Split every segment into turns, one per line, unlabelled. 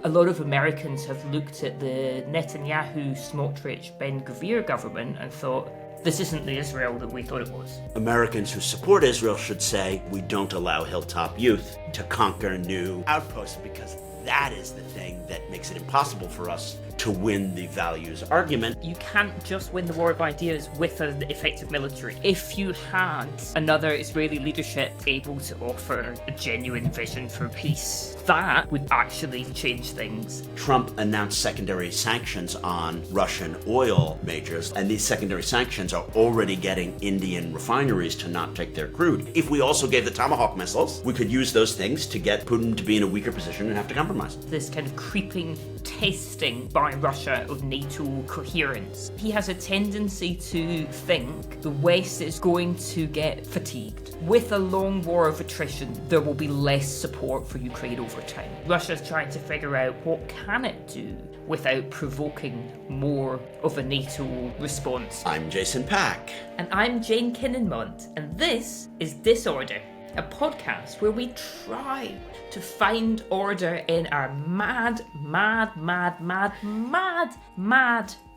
A lot of Americans have looked at the Netanyahu, Smotrich, Ben-Gvir government and thought, this isn't the Israel that we thought it was.
Americans who support Israel should say, we don't allow hilltop youth to conquer new outposts, because that is the thing that makes it impossible for us to win the values argument.
You can't just win the war of ideas with an effective military. If you had another Israeli leadership able to offer a genuine vision for peace, that would actually change things.
Trump announced secondary sanctions on Russian oil majors, and these secondary sanctions are already getting Indian refineries to not take their crude. If we also gave the Tomahawk missiles, we could use those things to get Putin to be in a weaker position and have to compromise.
This kind of creeping testing by Russia of NATO coherence. He has a tendency to think the West is going to get fatigued. With a long war of attrition, there will be less support for Ukraine over time. Russia's trying to figure out what can it do without provoking more of a NATO response.
I'm Jason Pack.
And I'm Jane Kinnenmont, and this is Disorder, a podcast where we try to find order in our mad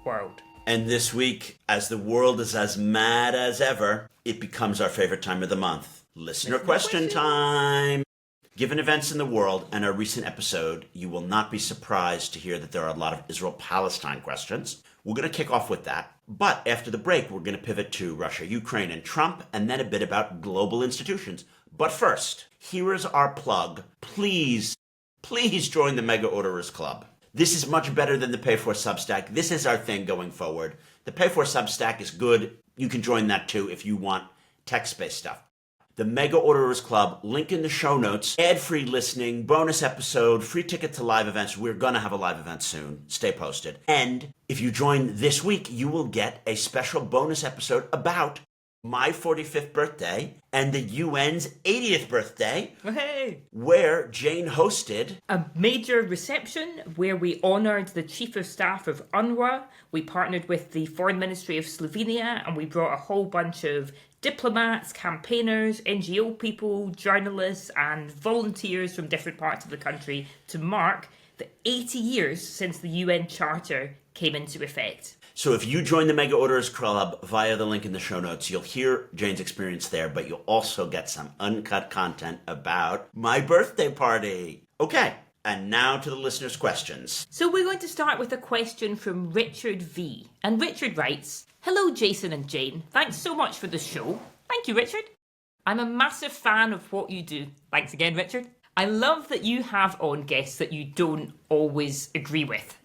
world.
And this week, as the world is as mad as ever, it becomes our favorite time of the month. Listener question time! Given events in the world and our recent episode, you will not be surprised to hear that there are a lot of Israel-Palestine questions. We're going to kick off with that. But after the break, we're going to pivot to Russia, Ukraine, and Trump, and then a bit about global institutions. But first, here is our plug. Please join the Mega Orderers Club. This is much better than the Pay For Substack. This is our thing going forward. The Pay For Substack is good. You can join that too if you want text-based stuff. The Mega Orderers Club, link in the show notes, ad-free listening, bonus episode, free ticket to live events. We're going to have a live event soon. Stay posted. And if you join this week, you will get a special bonus episode about my 45th birthday and the UN's 80th birthday,
Hey!
Where Jane hosted
a major reception where we honoured the Chief of Staff of UNRWA. We partnered with the Foreign Ministry of Slovenia, and we brought a whole bunch of diplomats, campaigners, NGO people, journalists, and volunteers from different parts of the country to mark the 80 years since the UN Charter came into effect.
So if you join the Mega Orderers Club via the link in the show notes, you'll hear Jane's experience there, but you'll also get some uncut content about my birthday party. Okay, and now to the listeners' questions.
So we're going to start with a question from Richard V. And Richard writes, "Hello, Jason and Jane. Thanks so much for the show." Thank you, Richard. "I'm a massive fan of what you do." Thanks again, Richard. "I love that you have on guests that you don't always agree with.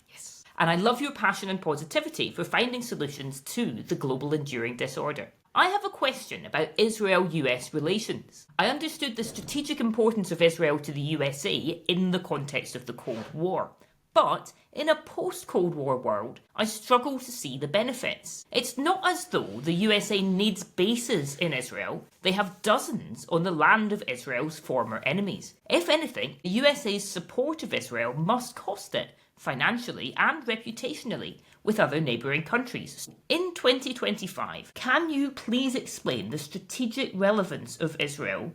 And I love your passion and positivity for finding solutions to the global enduring disorder. I have a question about Israel-US relations. I understood the strategic importance of Israel to the USA in the context of the Cold War. But in a post-Cold War world, I struggle to see the benefits. It's not as though the USA needs bases in Israel. They have dozens on the land of Israel's former enemies. If anything, the USA's support of Israel must cost it, financially and reputationally, with other neighbouring countries. In 2025, can you please explain the strategic relevance of Israel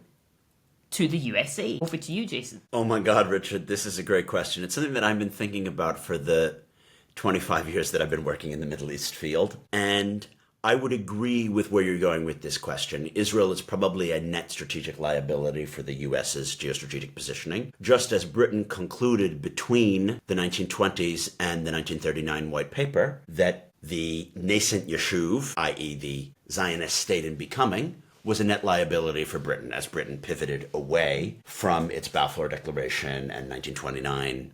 to the USA? Over to you, Jason.
Oh my God, Richard, this is a great question. It's something that I've been thinking about for the 25 years that I've been working in the Middle East field. And I would agree with where you're going with this question. Israel is probably a net strategic liability for the US's geostrategic positioning. Just as Britain concluded between the 1920s and the 1939 White Paper that the nascent Yishuv, i.e. the Zionist state in becoming, was a net liability for Britain as Britain pivoted away from its Balfour Declaration and 1929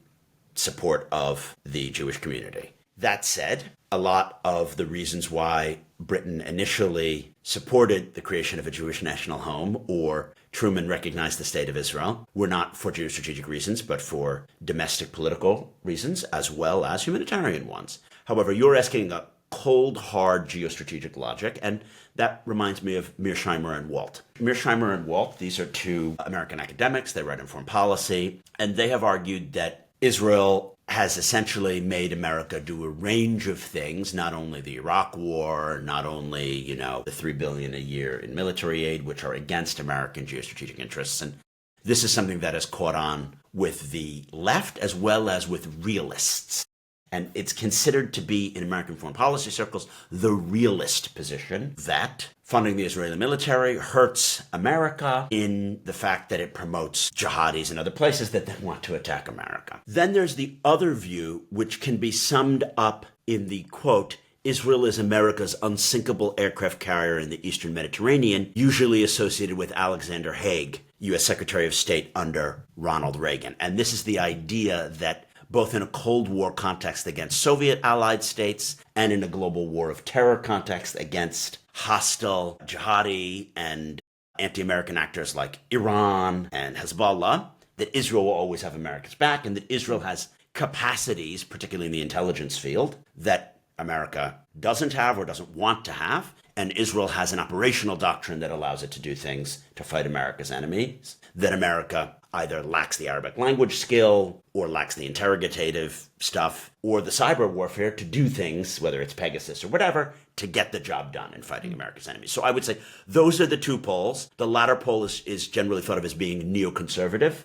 support of the Jewish community. That said, a lot of the reasons why Britain initially supported the creation of a Jewish national home, or Truman recognized the state of Israel, were not for geostrategic reasons, but for domestic political reasons, as well as humanitarian ones. However, you're asking a cold, hard geostrategic logic, and that reminds me of Mearsheimer and Walt. Mearsheimer and Walt, these are two American academics, they write on foreign policy, and they have argued that Israel has essentially made America do a range of things, not only the Iraq War, not only, the $3 billion a year in military aid, which are against American geostrategic interests. And this is something that has caught on with the left as well as with realists. And it's considered to be, in American foreign policy circles, the realist position that funding the Israeli military hurts America in the fact that it promotes jihadis in other places that then want to attack America. Then there's the other view, which can be summed up in the quote, Israel is America's unsinkable aircraft carrier in the Eastern Mediterranean, usually associated with Alexander Haig, U.S. Secretary of State under Ronald Reagan. And this is the idea that both in a Cold War context against Soviet allied states and in a global war of terror context against hostile jihadi and anti-American actors like Iran and Hezbollah, that Israel will always have America's back and that Israel has capacities, particularly in the intelligence field, that America doesn't have or doesn't want to have. And Israel has an operational doctrine that allows it to do things to fight America's enemies, that America either lacks the Arabic language skill or lacks the interrogative stuff or the cyber warfare to do things, whether it's Pegasus or whatever, to get the job done in fighting America's enemies. So I would say those are the two poles. The latter pole is generally thought of as being neoconservative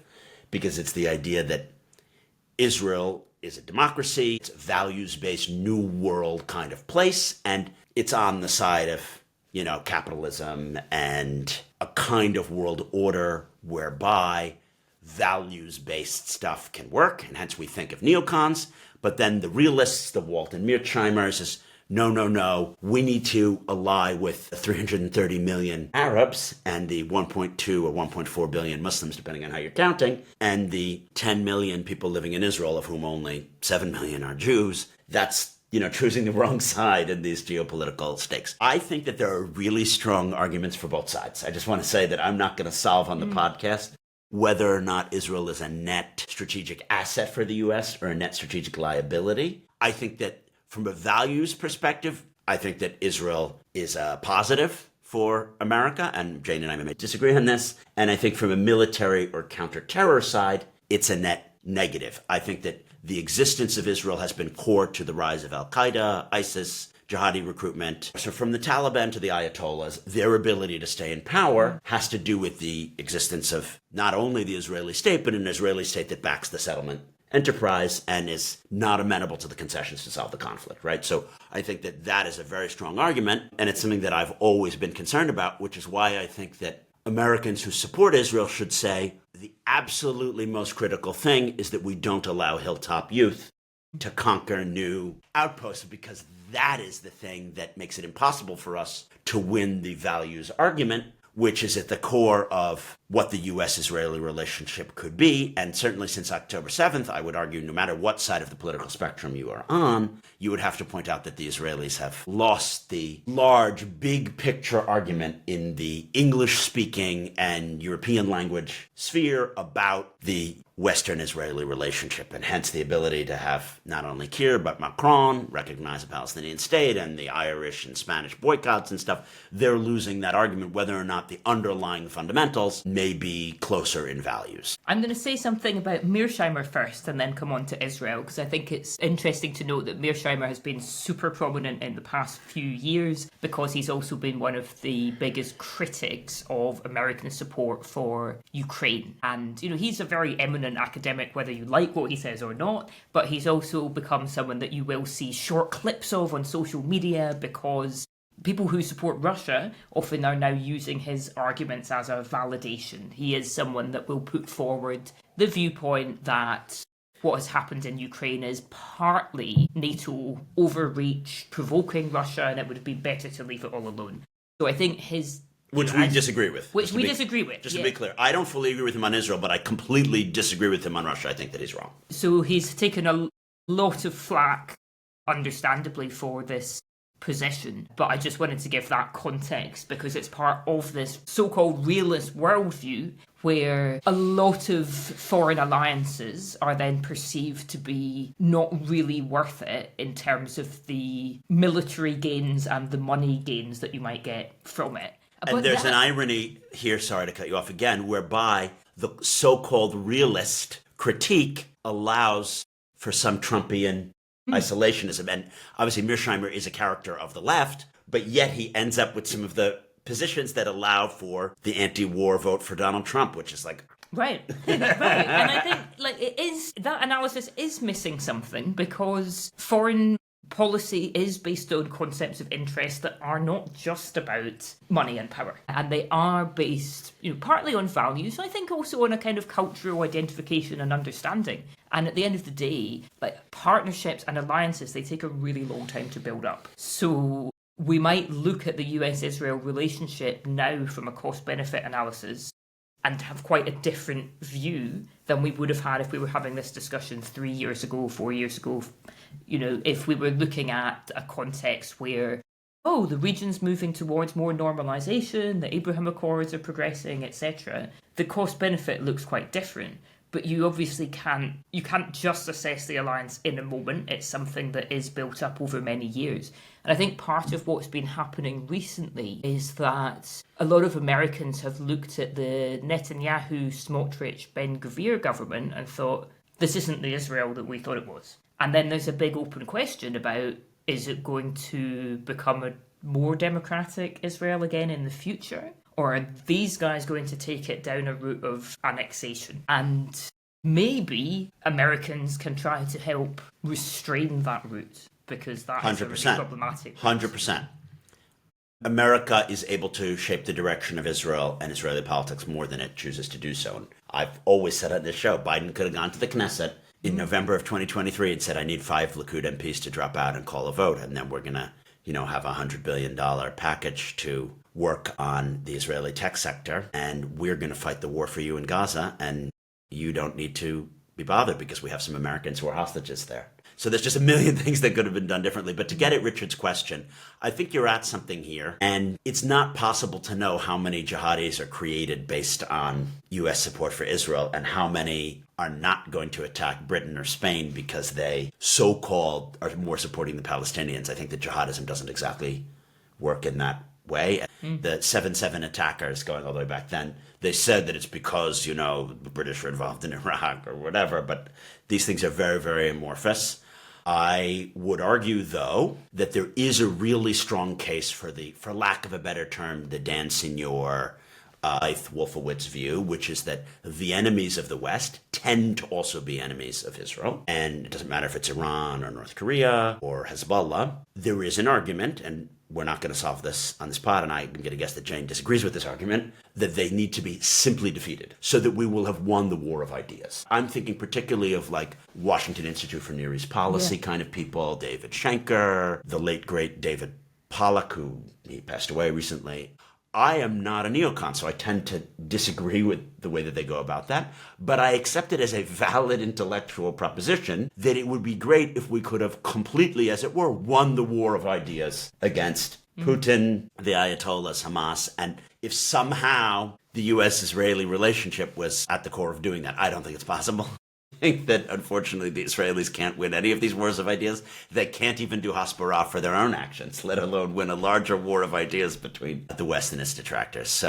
because it's the idea that Israel is a democracy, it's a values-based new world kind of place, and it's on the side of, capitalism and a kind of world order whereby values-based stuff can work, and hence we think of neocons. But then the realists, the Walton Mearsheimer, is no, we need to ally with 330 million Arabs and the 1.2 or 1.4 billion Muslims, depending on how you're counting, and the 10 million people living in Israel, of whom only 7 million are Jews. That's choosing the wrong side in these geopolitical stakes. I think that there are really strong arguments for both sides. I just want to say that I'm not going to solve on the podcast whether or not Israel is a net strategic asset for the U.S. or a net strategic liability. I think that from a values perspective, I think that Israel is a positive for America, and Jane and I may disagree on this. And I think from a military or counter-terror side, it's a net negative. I think that the existence of Israel has been core to the rise of Al-Qaeda, ISIS, jihadi recruitment. So from the Taliban to the Ayatollahs, their ability to stay in power has to do with the existence of not only the Israeli state, but an Israeli state that backs the settlement enterprise and is not amenable to the concessions to solve the conflict, right? So I think that that is a very strong argument, and it's something that I've always been concerned about, which is why I think that Americans who support Israel should say the absolutely most critical thing is that we don't allow Hilltop Youth to conquer new outposts, because that is the thing that makes it impossible for us to win the values argument, which is at the core of what the U.S.-Israeli relationship could be. And certainly since October 7th, I would argue no matter what side of the political spectrum you are on, you would have to point out that the Israelis have lost the large, big picture argument in the English-speaking and European language sphere about the Western-Israeli relationship, and hence the ability to have not only Kiir, but Macron recognize a Palestinian state, and the Irish and Spanish boycotts and stuff. They're losing that argument whether or not the underlying fundamentals may be closer in values.
I'm going to say something about Mearsheimer first and then come on to Israel, because I think it's interesting to note that Mearsheimer has been super prominent in the past few years because he's also been one of the biggest critics of American support for Ukraine. And, he's a very eminent academic, whether you like what he says or not, but he's also become someone that you will see short clips of on social media because people who support Russia often are now using his arguments as a validation. He is someone that will put forward the viewpoint that what has happened in Ukraine is partly NATO overreach, provoking Russia, and it would be better to leave it all alone. So I think his...
Which we disagree with.
Which we disagree with.
Just to be clear, I don't fully agree with him on Israel, but I completely disagree with him on Russia. I think that he's wrong.
So he's taken a lot of flack, understandably, for this position. But I just wanted to give that context because it's part of this so-called realist worldview where a lot of foreign alliances are then perceived to be not really worth it in terms of the military gains and the money gains that you might get from it.
And there's an irony here, sorry to cut you off again, whereby the so-called realist critique allows for some Trumpian isolationism. And obviously Mearsheimer is a character of the left, but yet he ends up with some of the positions that allow for the anti-war vote for Donald Trump, which is like
Right, right. And I think that analysis is missing something, because foreign policy is based on concepts of interest that are not just about money and power. And they are based, partly on values, I think also on a kind of cultural identification and understanding. And at the end of the day, partnerships and alliances, they take a really long time to build up. So we might look at the US-Israel relationship now from a cost-benefit analysis and have quite a different view than we would have had if we were having this discussion 3 years ago, 4 years ago. If we were looking at a context where, the region's moving towards more normalisation, the Abraham Accords are progressing, etc., the cost-benefit looks quite different. But you obviously can't just assess the alliance in a moment. It's something that is built up over many years. And I think part of what's been happening recently is that a lot of Americans have looked at the Netanyahu, Smotrich, Ben-Gvir government and thought, this isn't the Israel that we thought it was. And then there's a big open question about, is it going to become a more democratic Israel again in the future? Or are these guys going to take it down a route of annexation? And maybe Americans can try to help restrain that route, because that 100%. Is really problematic.
100%. America is able to shape the direction of Israel and Israeli politics more than it chooses to do so. And I've always said on this show, Biden could have gone to the Knesset in November of 2023 and said, I need 5 Likud MPs to drop out and call a vote. And then we're going to, have a $100 billion package to work on the Israeli tech sector. And we're going to fight the war for you in Gaza. And you don't need to be bothered because we have some Americans who are hostages there. So there's just a million things that could have been done differently. But to get at Richard's question, I think you're at something here. And it's not possible to know how many jihadis are created based on U.S. support for Israel and how many are not going to attack Britain or Spain because they so-called are more supporting the Palestinians. I think that jihadism doesn't exactly work in that way. The 7/7 attackers, going all the way back then, they said that it's because, the British were involved in Iraq or whatever. But these things are very, very amorphous. I would argue, though, that there is a really strong case for lack of a better term, the Dan Signor, Wolfowitz view, which is that the enemies of the West tend to also be enemies of Israel. And it doesn't matter if it's Iran or North Korea or Hezbollah. There is an argument, and we're not going to solve this on this pod, and I'm going to guess that Jane disagrees with this argument, that they need to be simply defeated so that we will have won the war of ideas. I'm thinking particularly of Washington Institute for Near East Policy kind of people, David Schenker, the late, great David Pollack, who he passed away recently. I am not a neocon, so I tend to disagree with the way that they go about that, but I accept it as a valid intellectual proposition that it would be great if we could have completely, as it were, won the war of ideas against Putin, the Ayatollahs, Hamas, and if somehow the U.S.-Israeli relationship was at the core of doing that. I don't think it's possible. I think that, unfortunately, the Israelis can't win any of these wars of ideas. They can't even do Hasbara for their own actions, let alone win a larger war of ideas between the West and its detractors.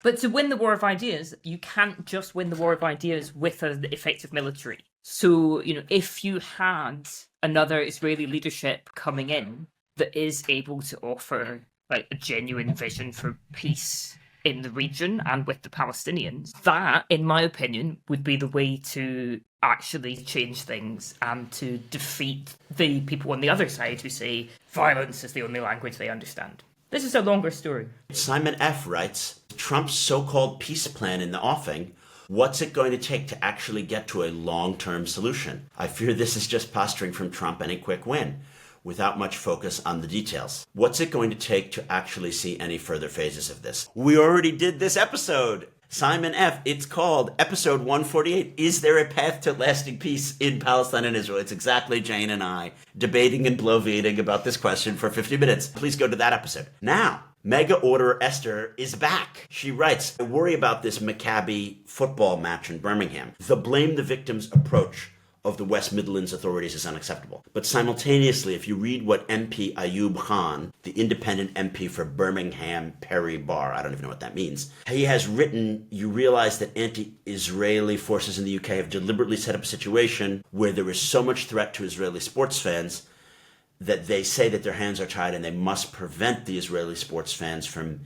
But to win the war of ideas, you can't just win the war of ideas with an effective military. So, if you had another Israeli leadership coming in that is able to offer a genuine vision for peace in the region and with the Palestinians, that, in my opinion, would be the way to actually change things and to defeat the people on the other side who say violence is the only language they understand. This is a longer story.
Simon F. writes, Trump's so-called peace plan in the offing, what's it going to take to actually get to a long-term solution? I fear this is just posturing from Trump and a quick win, without much focus on the details. What's it going to take to actually see any further phases of this? We already did this episode. Simon F., it's called episode 148, Is There a Path to Lasting Peace in Palestine and Israel? It's exactly Jane and I debating and bloviating about this question for 50 minutes. Please go to that episode. Now, Mega Order Esther is back. She writes, I worry about this Maccabi football match in Birmingham. The blame the victims approach of the West Midlands authorities is unacceptable. But simultaneously, if you read what MP Ayub Khan, the independent MP for Birmingham Perry Bar, I don't even know what that means, he has written, you realize that anti-Israeli forces in the UK have deliberately set up a situation where there is so much threat to Israeli sports fans that they say that their hands are tied and they must prevent the Israeli sports fans from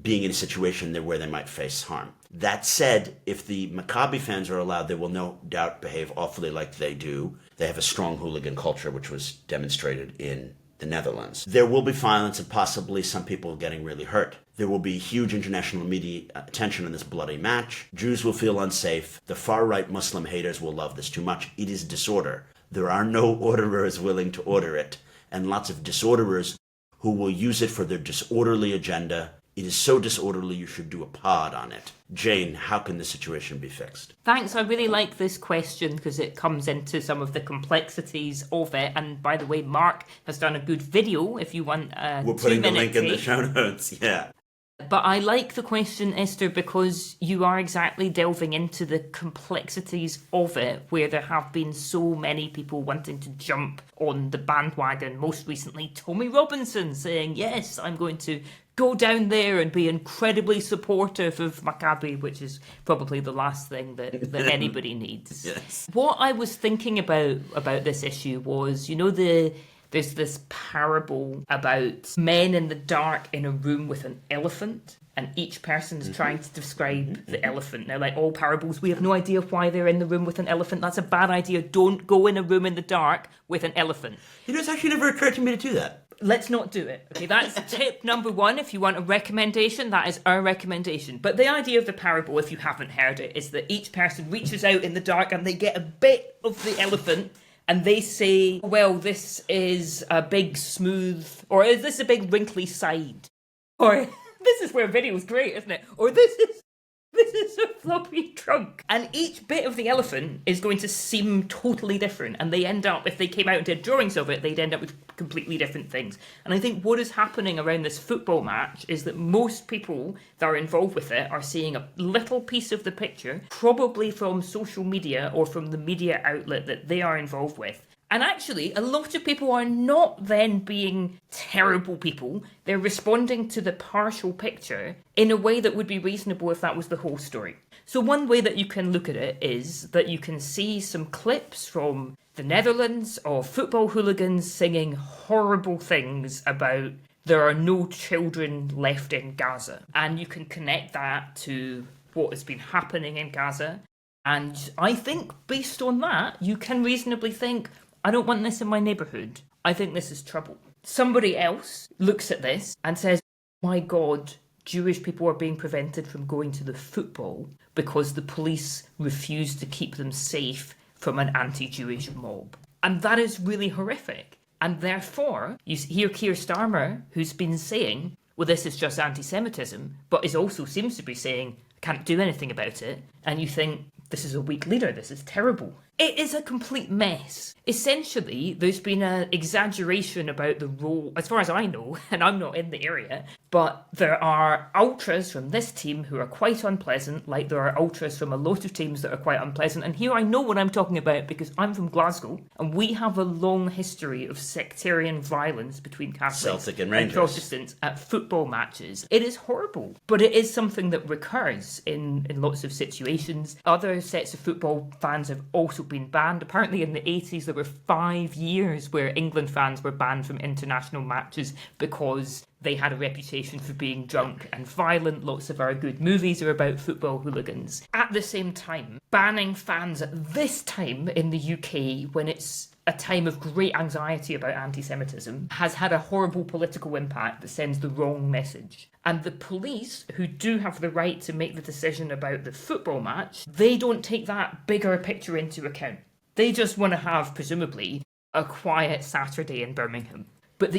being in a situation where they might face harm. That said, if the Maccabi fans are allowed, they will no doubt behave awfully like they do. They have a strong hooligan culture, which was demonstrated in the Netherlands. There will be violence and possibly some people getting really hurt. There will be huge international media attention on this bloody match. Jews will feel unsafe. The far-right Muslim haters will love this too much. It is disorder. There are no orderers willing to order it, and lots of disorderers who will use it for their disorderly agenda. It is so disorderly you should do a pod on it. Jane, how can the situation be fixed?
Thanks. I really like this question because it comes into some of the complexities of it. And by the way, Mark has done a good video if you want a
We're putting the link in the show notes, yeah.
But I like the question, Esther, because you are exactly delving into the complexities of it, where there have been so many people wanting to jump on the bandwagon. Most recently, Tommy Robinson saying, yes, I'm going to go down there and be incredibly supportive of Maccabi, which is probably the last thing that anybody needs.
Yes.
What I was thinking about this issue was, there's this parable about men in the dark in a room with an elephant, and each person is trying to describe the elephant. Now, like all parables, we have no idea why they're in the room with an elephant. That's a bad idea. Don't go in a room in the dark with an elephant.
It's actually never occurred to me to do that.
Let's not do it. Okay, that's tip number one. If you want a recommendation, that is our recommendation. But the idea of the parable, if you haven't heard it, is that each person reaches out in the dark and they get a bit of the elephant, and they say, well, this is a big smooth, or is this a big wrinkly side? Or this is where video's great, isn't it? Or this is a floppy trunk. And each bit of the elephant is going to seem totally different. And they end up, if they came out and did drawings of it, they'd end up with completely different things. And I think what is happening around this football match is that most people that are involved with it are seeing a little piece of the picture, probably from social media or from the media outlet that they are involved with. And actually, a lot of people are not then being terrible people. They're responding to the partial picture in a way that would be reasonable if that was the whole story. So one way that you can look at it is that you can see some clips from the Netherlands of football hooligans singing horrible things about there are no children left in Gaza. And you can connect that to what has been happening in Gaza. And I think based on that, you can reasonably think, I don't want this in my neighbourhood. I think this is trouble. Somebody else looks at this and says, my God, Jewish people are being prevented from going to the football because the police refuse to keep them safe from an anti-Jewish mob. And that is really horrific. And therefore, you hear Keir Starmer, who's been saying, well, this is just anti-Semitism, but is also seems to be saying, can't do anything about it. And you think, this is a weak leader, this is terrible. It is a complete mess. Essentially, there's been an exaggeration about the role, as far as I know, and I'm not in the area, but there are ultras from this team who are quite unpleasant, like there are ultras from a lot of teams that are quite unpleasant. And here I know what I'm talking about because I'm from Glasgow, and we have a long history of sectarian violence between Catholics and Protestants at football matches. It is horrible, but it is something that recurs in lots of situations. Other sets of football fans have also been banned. Apparently in the 80s there were 5 years where England fans were banned from international matches because they had a reputation for being drunk and violent. Lots of our good movies are about football hooligans. At the same time, banning fans at this time in the UK, when it's a time of great anxiety about anti-Semitism, has had a horrible political impact that sends the wrong message. And the police, who do have the right to make the decision about the football match, they don't take that bigger picture into account. They just want to have, presumably, a quiet Saturday in Birmingham. But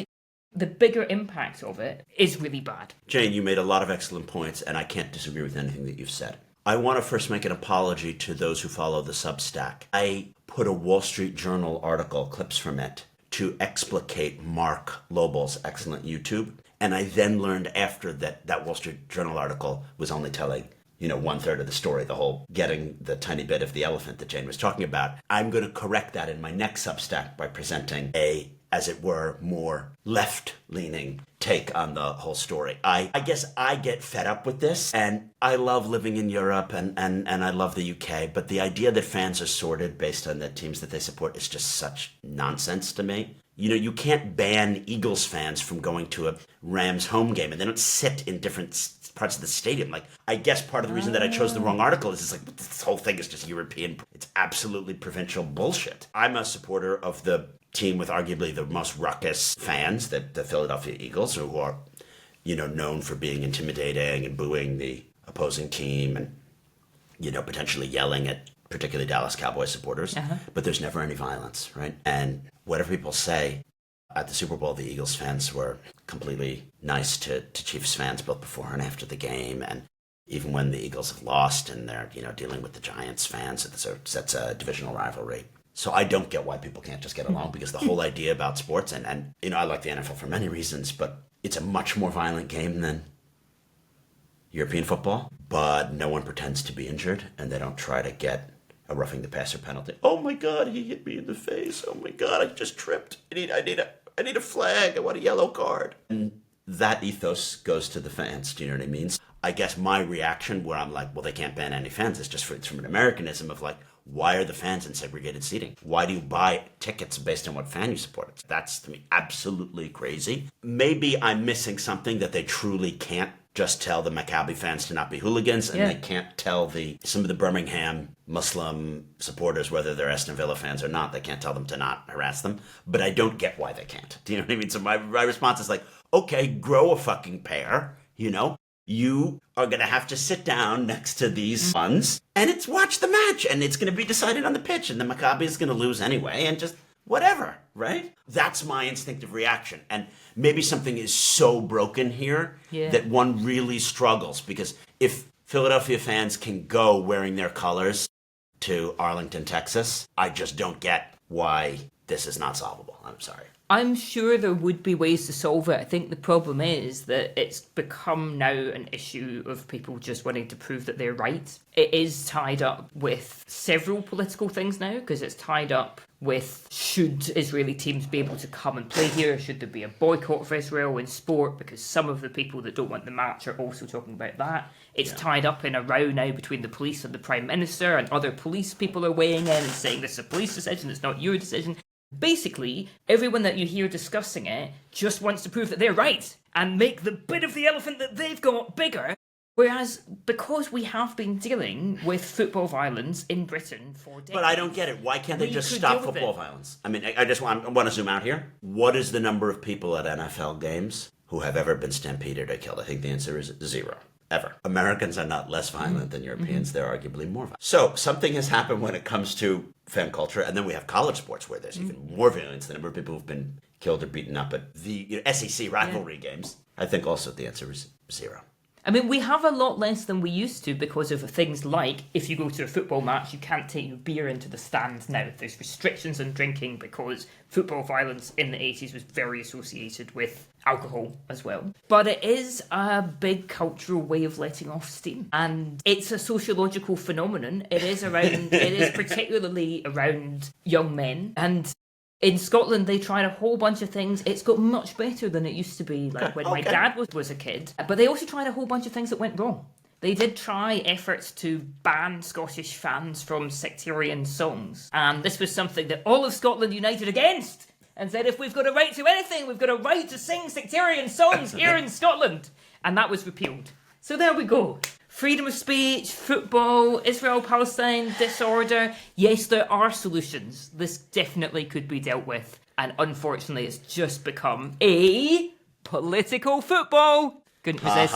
the bigger impact of it is really bad.
Jane, you made a lot of excellent points, and I can't disagree with anything that you've said. I want to first make an apology to those who follow the Substack. I put a Wall Street Journal article, clips from it, to explicate Mark Lobel's excellent YouTube. And I then learned after that Wall Street Journal article was only telling, 1/3 of the story, the whole getting the tiny bit of the elephant that Jane was talking about. I'm going to correct that in my next Substack by presenting a, as it were, more left-leaning take on the whole story. I guess I get fed up with this, and I love living in Europe and I love the UK, but the idea that fans are sorted based on the teams that they support is just such nonsense to me. You can't ban Eagles fans from going to a Rams home game, and they don't sit in different parts of the stadium. Like, I guess part of the reason that I chose the wrong article is it's like, this whole thing is just European. It's absolutely provincial bullshit. I'm a supporter of the team with arguably the most ruckus fans, the Philadelphia Eagles, who are, known for being intimidating and booing the opposing team and, potentially yelling at particularly Dallas Cowboys supporters. But there's never any violence, right? And whatever people say, at the Super Bowl, the Eagles fans were completely nice to Chiefs fans both before and after the game. And even when the Eagles have lost and they're, dealing with the Giants fans, that's a divisional rivalry. So I don't get why people can't just get along, because the whole idea about sports, and I like the NFL for many reasons, but it's a much more violent game than European football. But no one pretends to be injured, and they don't try to get a roughing the passer penalty. Oh my God, he hit me in the face. Oh my God, I just tripped. I need a flag. I want a yellow card. And that ethos goes to the fans. Do you know what I mean? I guess my reaction, where I'm like, well, they can't ban any fans, it's from an Americanism of like, why are the fans in segregated seating? Why do you buy tickets based on what fan you support? That's, to me, absolutely crazy. Maybe I'm missing something, that they truly can't just tell the Maccabi fans to not be hooligans, and they can't tell some of the Birmingham Muslim supporters, whether they're Aston Villa fans or not, they can't tell them to not harass them. But I don't get why they can't. Do you know what I mean? So my response is like, okay, grow a fucking pair, You are going to have to sit down next to these ones, and watch the match, and it's going to be decided on the pitch, and the Maccabi is going to lose anyway, and just whatever, right? That's my instinctive reaction. And maybe something is so broken here that one really struggles, because if Philadelphia fans can go wearing their colors to Arlington, Texas, I just don't get why this is not solvable. I'm sorry.
I'm sure there would be ways to solve it. I think the problem is that it's become now an issue of people just wanting to prove that they're right. It is tied up with several political things now, because it's tied up with, should Israeli teams be able to come and play here? Should there be a boycott of Israel in sport? Because some of the people that don't want the match are also talking about that. It's tied up in a row now between the police and the Prime Minister, and other police people are weighing in and saying this is a police decision, it's not your decision. Basically, everyone that you hear discussing it just wants to prove that they're right and make the bit of the elephant that they've got bigger. Whereas, because we have been dealing with football violence in Britain for decades...
But I don't get it. Why can't they just stop football violence? I mean, I want to zoom out here. What is the number of people at NFL games who have ever been stampeded or killed? I think the answer is 0. Ever. Americans are not less violent than Europeans. They're arguably more violent. So something has happened when it comes to fan culture, and then we have college sports where there's even more violence. The number of people who've been killed or beaten up at the SEC rivalry games. I think also the answer is 0.
I mean, we have a lot less than we used to because of things like, if you go to a football match, you can't take your beer into the stands now. There's restrictions on drinking because football violence in the 80s was very associated with alcohol as well. But it is a big cultural way of letting off steam. And it's a sociological phenomenon. It is particularly around young men. And in Scotland, they tried a whole bunch of things. It's got much better than it used to be, like when my dad was a kid. But they also tried a whole bunch of things that went wrong. They did try efforts to ban Scottish fans from sectarian songs. And this was something that all of Scotland united against and said, if we've got a right to anything, we've got a right to sing sectarian songs here in Scotland. And that was repealed. So there we go. Freedom of speech, football, Israel-Palestine, disorder. Yes, there are solutions. This definitely could be dealt with. And unfortunately, it's just become a political football. Couldn't resist.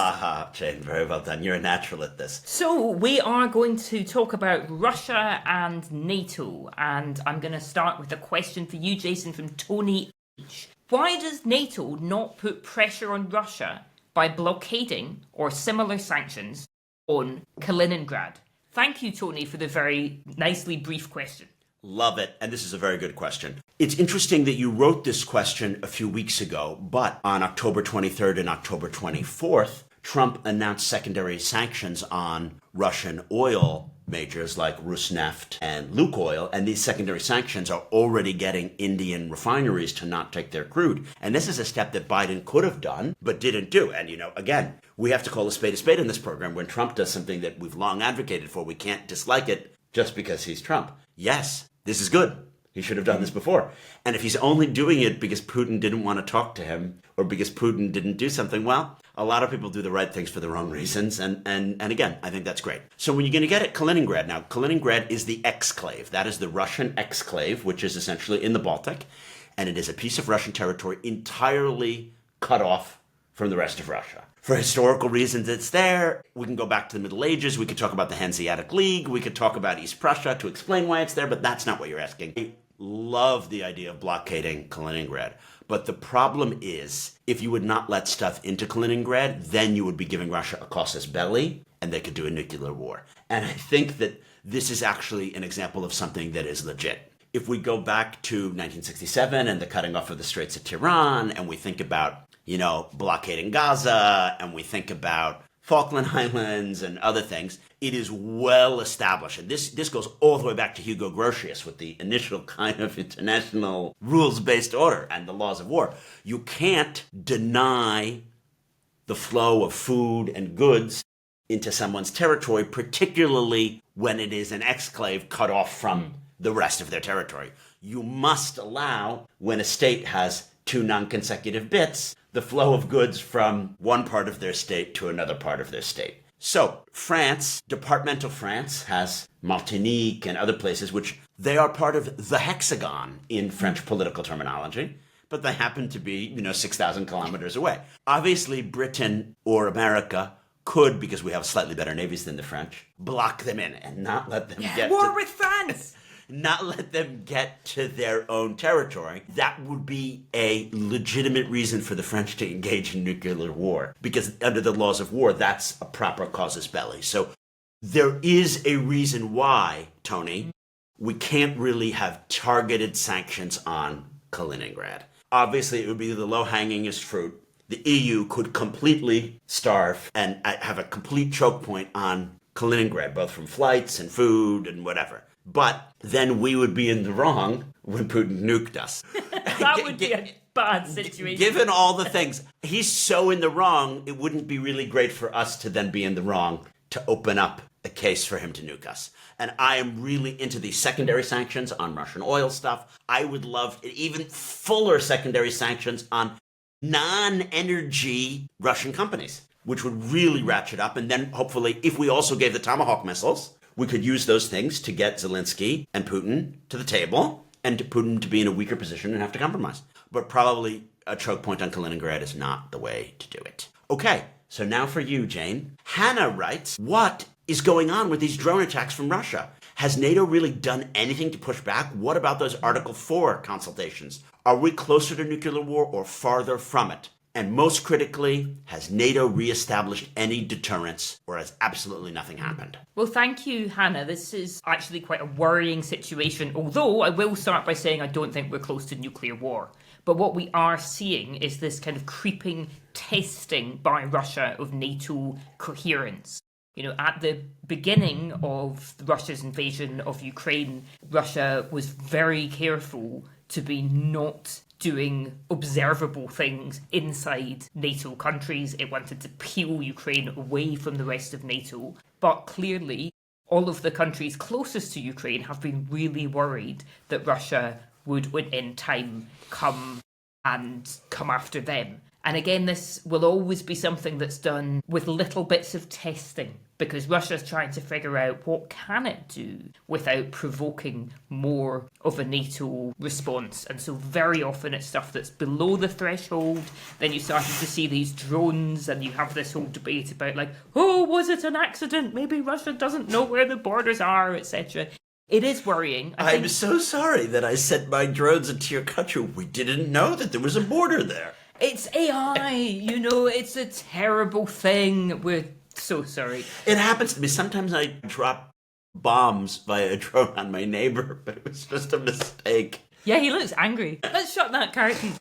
Jane, very well done. You're a natural at this.
So we are going to talk about Russia and NATO. And I'm going to start with a question for you, Jason, from Tony H. Why does NATO not put pressure on Russia by blockading or similar sanctions on Kaliningrad? Thank you, Tony, for the very nicely brief question.
Love it. And this is a very good question. It's interesting that you wrote this question a few weeks ago, but on October 23rd and October 24th, Trump announced secondary sanctions on Russian oil majors like Rosneft and Lukoil, and these secondary sanctions are already getting Indian refineries to not take their crude. And this is a step that Biden could have done, but didn't do. And, again, we have to call a spade in this program. When Trump does something that we've long advocated for, we can't dislike it just because he's Trump. Yes, this is good. He should have done this before. And if he's only doing it because Putin didn't want to talk to him or because Putin didn't do something, well, a lot of people do the right things for the wrong reasons. And again, I think that's great. So when you're going to get at Kaliningrad, now, Kaliningrad is the exclave. That is the Russian exclave, which is essentially in the Baltic. And it is a piece of Russian territory entirely cut off from the rest of Russia. For historical reasons, it's there. We can go back to the Middle Ages. We could talk about the Hanseatic League. We could talk about East Prussia to explain why it's there, but that's not what you're asking. I love the idea of blockading Kaliningrad. But the problem is, if you would not let stuff into Kaliningrad, then you would be giving Russia a casus belli, and they could do a nuclear war. And I think that this is actually an example of something that is legit. If we go back to 1967 and the cutting off of the Straits of Tiran, and we think about blockading Gaza, and we think about Falkland Islands and other things, it is well established. And this goes all the way back to Hugo Grotius with the initial kind of international rules-based order and the laws of war. You can't deny the flow of food and goods into someone's territory, particularly when it is an exclave cut off from the rest of their territory. You must allow, when a state has two non-consecutive bits, the flow of goods from one part of their state to another part of their state. So France, departmental France, has Martinique and other places, which they are part of the hexagon in French political terminology, but they happen to be, 6,000 kilometers away. Obviously, Britain or America could, because we have slightly better navies than the French, block them in and not let them get
war with France!
Not let them get to their own territory. That would be a legitimate reason for the French to engage in nuclear war, because under the laws of war, that's a proper casus belli. So there is a reason why, Tony, we can't really have targeted sanctions on Kaliningrad. Obviously, it would be the low-hangingest fruit. The EU could completely starve and have a complete choke point on Kaliningrad, both from flights and food and whatever. But then we would be in the wrong when Putin nuked us.
That would be a bad situation.
Given all the things, he's so in the wrong, it wouldn't be really great for us to then be in the wrong to open up a case for him to nuke us. And I am really into these secondary sanctions on Russian oil stuff. I would love even fuller secondary sanctions on non-energy Russian companies, which would really ratchet up. And then hopefully, if we also gave the Tomahawk missiles, we could use those things to get Zelensky and Putin to the table and to Putin to be in a weaker position and have to compromise. But probably a choke point on Kaliningrad is not the way to do it. Okay, so now for you, Jane. Hannah writes, what is going on with these drone attacks from Russia? Has NATO really done anything to push back? What about those Article 4 consultations? Are we closer to nuclear war or farther from it? And most critically, has NATO reestablished any deterrence, or has absolutely nothing happened?
Well, thank you, Hannah. This is actually quite a worrying situation, although I will start by saying I don't think we're close to nuclear war. But what we are seeing is this kind of creeping testing by Russia of NATO coherence. At the beginning of Russia's invasion of Ukraine, Russia was very careful to be not doing observable things inside NATO countries. It wanted to peel Ukraine away from the rest of NATO. But clearly, all of the countries closest to Ukraine have been really worried that Russia would, in time, come after them. And again, this will always be something that's done with little bits of testing, because Russia's trying to figure out what can it do without provoking more of a NATO response. And so very often it's stuff that's below the threshold. Then you started to see these drones, and you have this whole debate about was it an accident? Maybe Russia doesn't know where the borders are, etc. It is worrying.
I'm so sorry that I sent my drones into your country. We didn't know that there was a border there.
It's AI, it's a terrible thing. We're so sorry.
It happens to me. Sometimes I drop bombs via a drone on my neighbor, but it was just a mistake.
Yeah, he looks angry. Let's shut that curtain.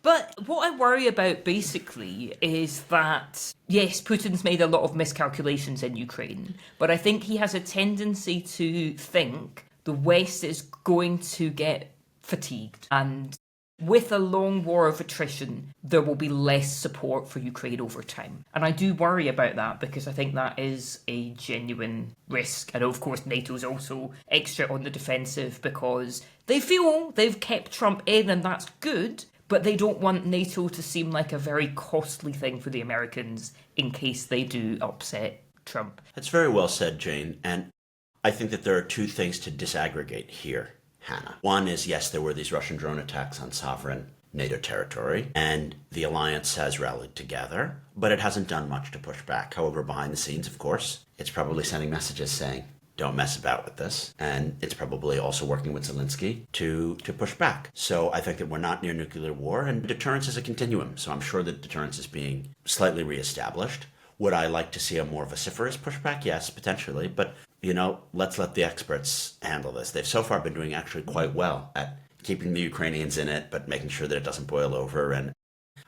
But what I worry about basically is that, yes, Putin's made a lot of miscalculations in Ukraine, but I think he has a tendency to think the West is going to get fatigued and with a long war of attrition, there will be less support for Ukraine over time. And I do worry about that because I think that is a genuine risk. And of course, NATO's also extra on the defensive because they feel they've kept Trump in and that's good, but they don't want NATO to seem like a very costly thing for the Americans in case they do upset Trump.
That's very well said, Jane. And I think that there are two things to disaggregate here, Hannah. One is, yes, there were these Russian drone attacks on sovereign NATO territory, and the alliance has rallied together, but it hasn't done much to push back. However, behind the scenes, of course, it's probably sending messages saying, don't mess about with this. And it's probably also working with Zelensky to push back. So I think that we're not near nuclear war, and deterrence is a continuum. So I'm sure that deterrence is being slightly reestablished. Would I like to see a more vociferous pushback? Yes, potentially. But, let's let the experts handle this. They've so far been doing actually quite well at keeping the Ukrainians in it, but making sure that it doesn't boil over. And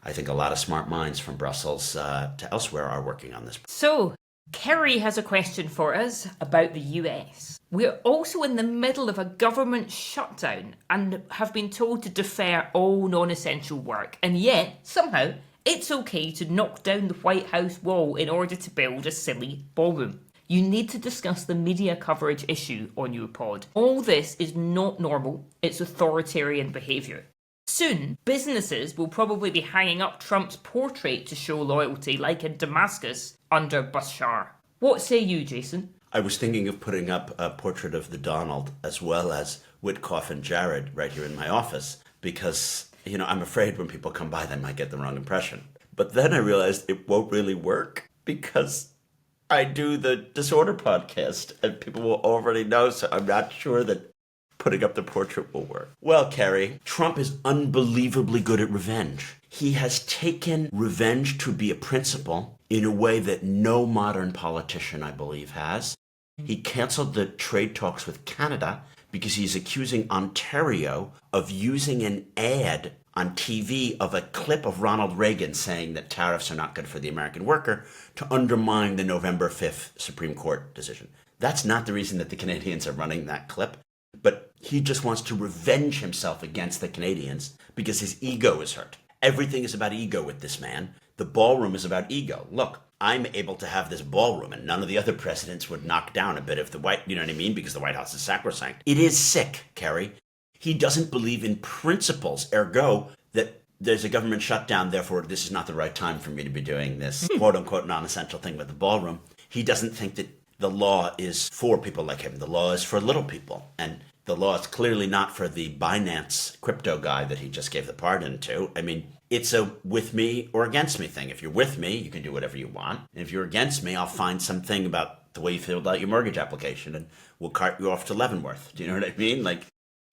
I think a lot of smart minds from Brussels to elsewhere are working on this.
So, Kerry has a question for us about the US. We're also in the middle of a government shutdown and have been told to defer all non-essential work. And yet, somehow, it's okay to knock down the White House wall in order to build a silly ballroom. You need to discuss the media coverage issue on your pod. All this is not normal, it's authoritarian behaviour. Soon, businesses will probably be hanging up Trump's portrait to show loyalty, like in Damascus under Bashar. What say you, Jason?
I was thinking of putting up a portrait of the Donald as well as Witkoff and Jared right here in my office because, I'm afraid when people come by, they might get the wrong impression. But then I realized it won't really work because I do the Disorder podcast and people will already know, so I'm not sure that putting up the portrait will work. Well, Kerry, Trump is unbelievably good at revenge. He has taken revenge to be a principle in a way that no modern politician, I believe, has. He canceled the trade talks with Canada because he's accusing Ontario of using an ad on TV of a clip of Ronald Reagan saying that tariffs are not good for the American worker to undermine the November 5th Supreme Court decision. That's not the reason that the Canadians are running that clip, but he just wants to revenge himself against the Canadians because his ego is hurt. Everything is about ego with this man. The ballroom is about ego. Look, I'm able to have this ballroom and none of the other presidents would knock down a bit of the because the White House is sacrosanct. It is sick, Kerry. He doesn't believe in principles, ergo that there's a government shutdown, therefore this is not the right time for me to be doing this quote-unquote non-essential thing with the ballroom. He doesn't think that the law is for people like him. The law is for little people. And the law is clearly not for the Binance crypto guy that he just gave the pardon to. I mean, it's a with me or against me thing. If you're with me, you can do whatever you want. And if you're against me, I'll find something about the way you filled out your mortgage application and we'll cart you off to Leavenworth. Do you know what I mean? Like,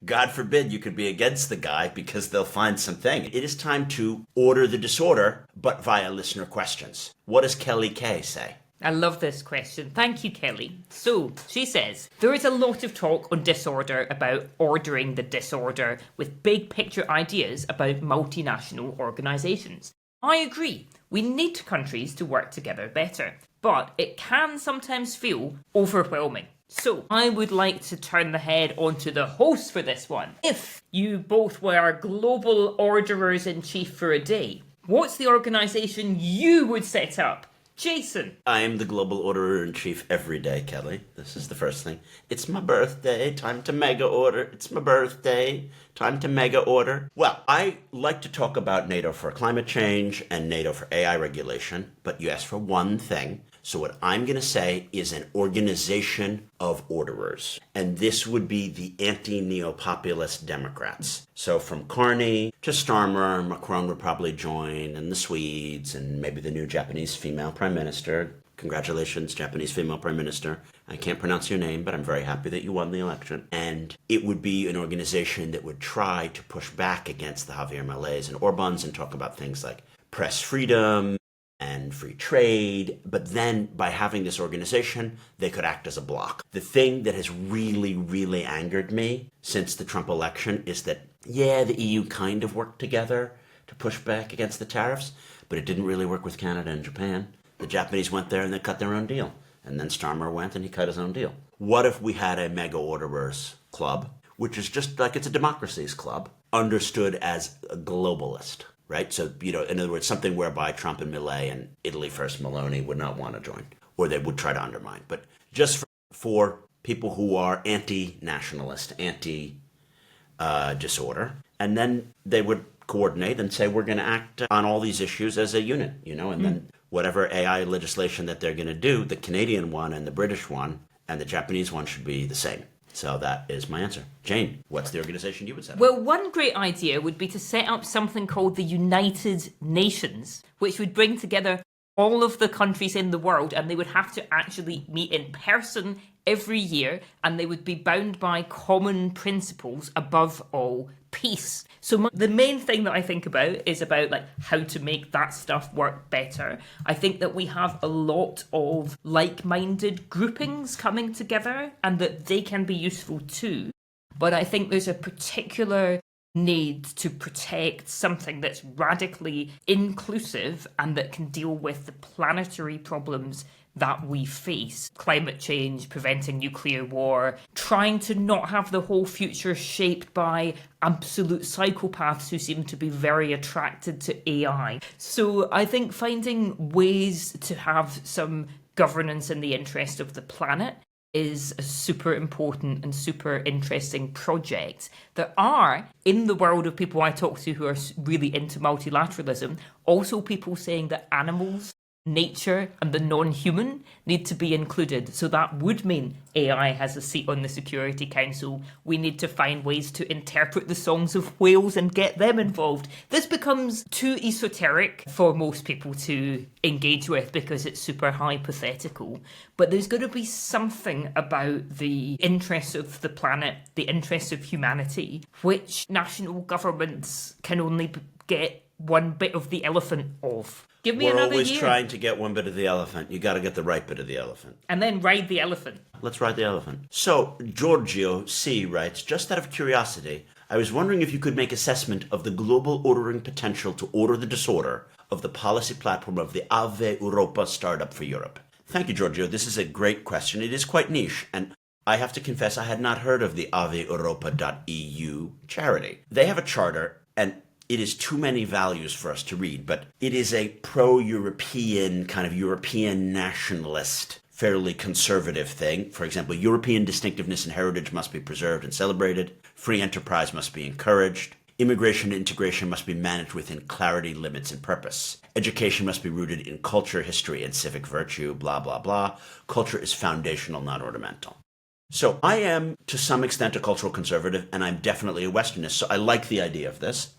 God forbid you could be against the guy because they'll find something. It is time to order the disorder, but via listener questions. What does Kelly K say?
I love this question. Thank you, Kelly. So, she says, there is a lot of talk on disorder about ordering the disorder with big picture ideas about multinational organisations. I agree. We need countries to work together better, but it can sometimes feel overwhelming. So, I would like to turn the head onto the host for this one. If you both were global orderers-in-chief for a day, what's the organisation you would set up? Jason.
I am the global orderer-in-chief every day, Kelly. This is the first thing. It's my birthday, time to mega order. It's my birthday, time to mega order. Well, I like to talk about NATO for climate change and NATO for AI regulation, but you asked for one thing. So what I'm going to say is an organization of orderers. And this would be the anti-neo-populist Democrats. So from Carney to Starmer, Macron would probably join, and the Swedes, and maybe the new Japanese female prime minister. Congratulations, Japanese female prime minister. I can't pronounce your name, but I'm very happy that you won the election. And it would be an organization that would try to push back against the Javier Mileis and Orbáns and talk about things like press freedom and free trade, but then by having this organization, they could act as a bloc. The thing that has really, really angered me since the Trump election is that, yeah, the EU kind of worked together to push back against the tariffs, but it didn't really work with Canada and Japan. The Japanese went there and they cut their own deal. And then Starmer went and he cut his own deal. What if we had a mega orderers club, which is just like it's a democracies club, understood as a globalist, right? So, in other words, something whereby Trump and Milei and Italy First Meloni would not want to join, or they would try to undermine. But just for people who are anti-nationalist, anti-disorder, and then they would coordinate and say, we're going to act on all these issues as a unit, and then whatever AI legislation that they're going to do, the Canadian one and the British one and the Japanese one should be the same. So that is my answer. Jane, what's the organization you would set up?
Well, one great idea would be to set up something called the United Nations, which would bring together all of the countries in the world, and they would have to actually meet in person every year, and they would be bound by common principles, above all, peace. So the main thing that I think about is about how to make that stuff work better. I think that we have a lot of like-minded groupings coming together, and that they can be useful too. But I think there's a particular need to protect something that's radically inclusive and that can deal with the planetary problems that we face. Climate change, preventing nuclear war, trying to not have the whole future shaped by absolute psychopaths who seem to be very attracted to AI. So I think finding ways to have some governance in the interest of the planet is a super important and super interesting project. There are, in the world of people I talk to who are really into multilateralism, also people saying that animals, nature and the non-human need to be included. So that would mean AI has a seat on the Security Council. We need to find ways to interpret the songs of whales and get them involved. This becomes too esoteric for most people to engage with because it's super hypothetical. But there's going to be something about the interests of the planet, the interests of humanity, which national governments can only get one bit of the elephant of. Give me another year.
We're always trying to get one bit of the elephant. You got to get the right bit of the elephant.
And then ride the elephant.
Let's ride the elephant. So, Giorgio C. writes, just out of curiosity, I was wondering if you could make assessment of the global ordering potential to order the disorder of the policy platform of the Ave Europa startup for Europe. Thank you, Giorgio. This is a great question. It is quite niche, and I have to confess I had not heard of the AveEuropa.eu charity. They have a charter, and it is too many values for us to read, but it is a pro-European, kind of European nationalist, fairly conservative thing. For example, European distinctiveness and heritage must be preserved and celebrated. Free enterprise must be encouraged. Immigration and integration must be managed within clarity, limits, and purpose. Education must be rooted in culture, history, and civic virtue, blah, blah, blah. Culture is foundational, not ornamental. So I am, to some extent, a cultural conservative, and I'm definitely a Westernist, so I like the idea of this.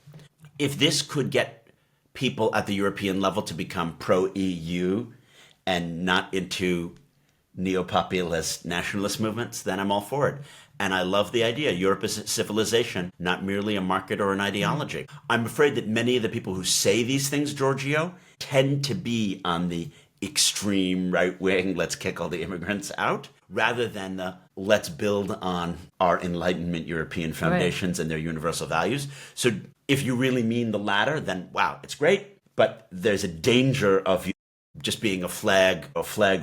If this could get people at the European level to become pro-EU and not into neo-populist nationalist movements, then I'm all for it. And I love the idea. Europe is a civilization, not merely a market or an ideology. I'm afraid that many of the people who say these things, Giorgio, tend to be on the extreme right wing, let's kick all the immigrants out, rather than the let's build on our Enlightenment European foundations and their universal values. So if you really mean the latter, then wow, it's great. But there's a danger of you just being a flag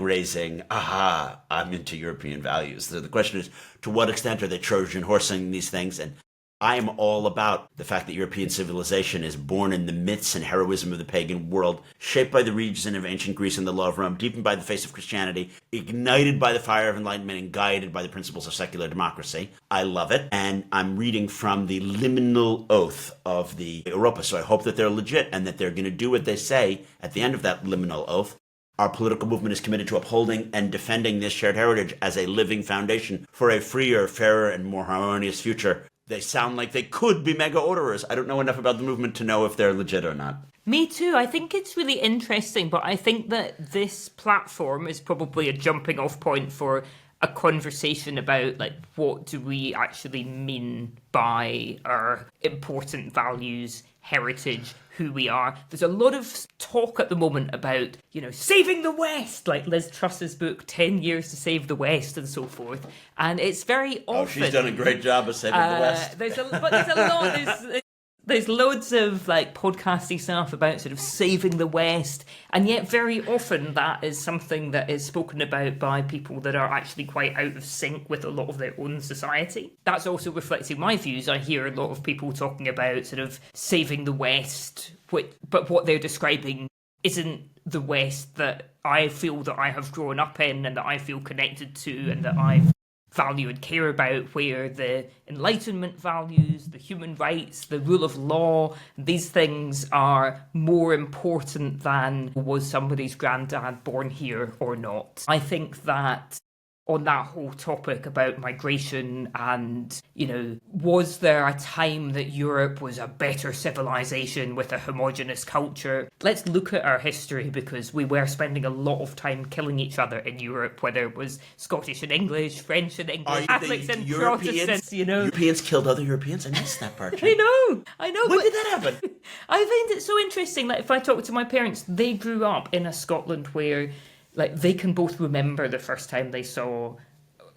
raising, aha, I'm into European values. So the question is, to what extent are they Trojan horsing these things? And I'm all about the fact that European civilization is born in the myths and heroism of the pagan world, shaped by the reason of ancient Greece and the law of Rome, deepened by the face of Christianity, ignited by the fire of enlightenment, and guided by the principles of secular democracy. I love it. And I'm reading from the liminal oath of the Europa, so I hope that they're legit and that they're going to do what they say at the end of that liminal oath. Our political movement is committed to upholding and defending this shared heritage as a living foundation for a freer, fairer, and more harmonious future. They sound like they could be mega orderers. I don't know enough about the movement to know if they're legit or not.
Me too. I think it's really interesting, but I think that this platform is probably a jumping off point for a conversation about what do we actually mean by our important values, heritage, who we are. There's a lot of talk at the moment about, saving the West, like Liz Truss's book, 10 Years to Save the West and so forth. And it's very often...
Oh, she's done a great job of saving the West.
There's a lot... There's loads of like podcasty stuff about sort of saving the West, and yet very often that is something that is spoken about by people that are actually quite out of sync with a lot of their own society. That's also reflecting my views. I hear a lot of people talking about sort of saving the West, but what they're describing isn't the West that I feel that I have grown up in and that I feel connected to and that I value and care about, where the Enlightenment values, the human rights, the rule of law, these things are more important than was somebody's granddad born here or not. I think that on that whole topic about migration and, was there a time that Europe was a better civilization with a homogenous culture? Let's look at our history, because we were spending a lot of time killing each other in Europe, whether it was Scottish and English, French and English, Catholics and Protestants,
Europeans killed other Europeans? I missed that part.
I know.
When did that happen?
I find it so interesting. Like, if I talk to my parents, they grew up in a Scotland where they can both remember the first time they saw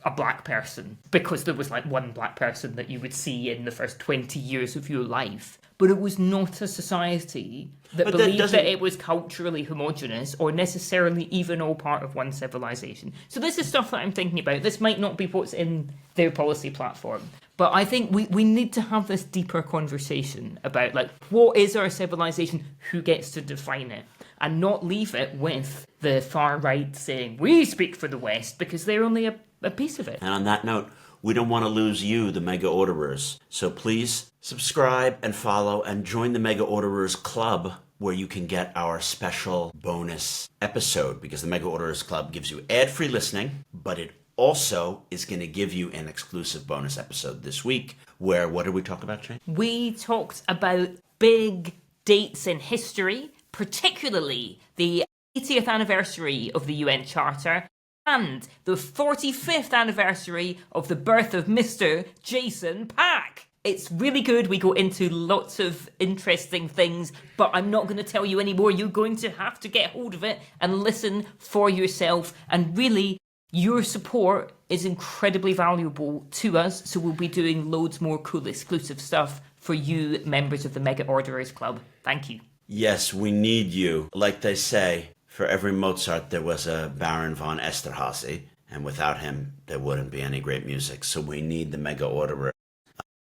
a black person, because there was one black person that you would see in the first 20 years of your life. But it was not a society that believed that it was culturally homogenous or necessarily even all part of one civilization. So this is stuff that I'm thinking about. This might not be what's in their policy platform, but I think we need to have this deeper conversation about what is our civilization, who gets to define it, and not leave it with the far right saying, we speak for the West, because they're only a piece of it.
And on that note, we don't want to lose you, the Mega Orderers. So please subscribe and follow and join the Mega Orderers Club, where you can get our special bonus episode, because the Mega Orderers Club gives you ad-free listening, but it also is going to give you an exclusive bonus episode this week, where, what did we talk about, Jane?
We talked about big dates in history, particularly the 80th anniversary of the UN Charter and the 45th anniversary of the birth of Mr. Jason Pack. It's really good. We go into lots of interesting things, but I'm not going to tell you anymore. You're going to have to get hold of it and listen for yourself. And really, your support is incredibly valuable to us, so we'll be doing loads more cool exclusive stuff for you, members of the Mega Orderers Club. Thank you.
Yes, we need you. Like they say, for every Mozart, there was a Baron von Esterházy, and without him, there wouldn't be any great music. So we need the Mega Orderer.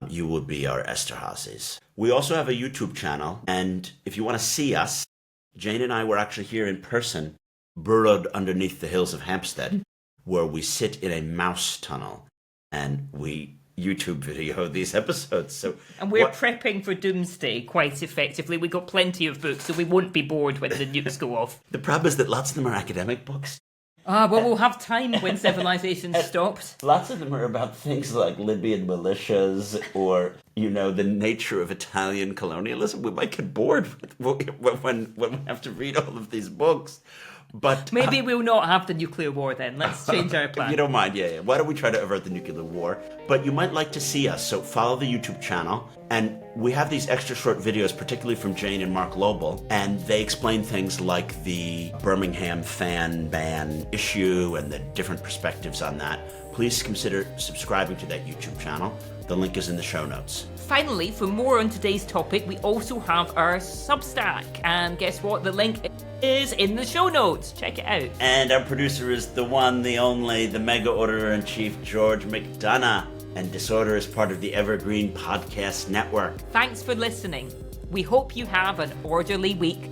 You will be our Esterházys. We also have a YouTube channel, and if you want to see us, Jane and I were actually here in person, burrowed underneath the hills of Hampstead, where we sit in a mouse tunnel, and we YouTube video these episodes.
And we're prepping for doomsday quite effectively. We've got plenty of books, so we won't be bored when the nukes go off.
The problem is that lots of them are academic books.
We'll have time when civilization stopped.
Lots of them are about things like Libyan militias or, the nature of Italian colonialism. We might get bored when we have to read all of these books. But
maybe we'll not have the nuclear war then. Let's change our plan.
If you don't mind, yeah. Why don't we try to avert the nuclear war? But you might like to see us, so follow the YouTube channel. And we have these extra short videos, particularly from Jane and Mark Lobel, and they explain things like the Birmingham Fan Ban issue and the different perspectives on that. Please consider subscribing to that YouTube channel. The link is in the show notes.
Finally, for more on today's topic, we also have our Substack. And guess what? The link is in the show notes. Check it out.
And our producer is the one, the only, the Mega Orderer-in-Chief, George McDonough. And Disorder is part of the Evergreen Podcast Network.
Thanks for listening. We hope you have an orderly week.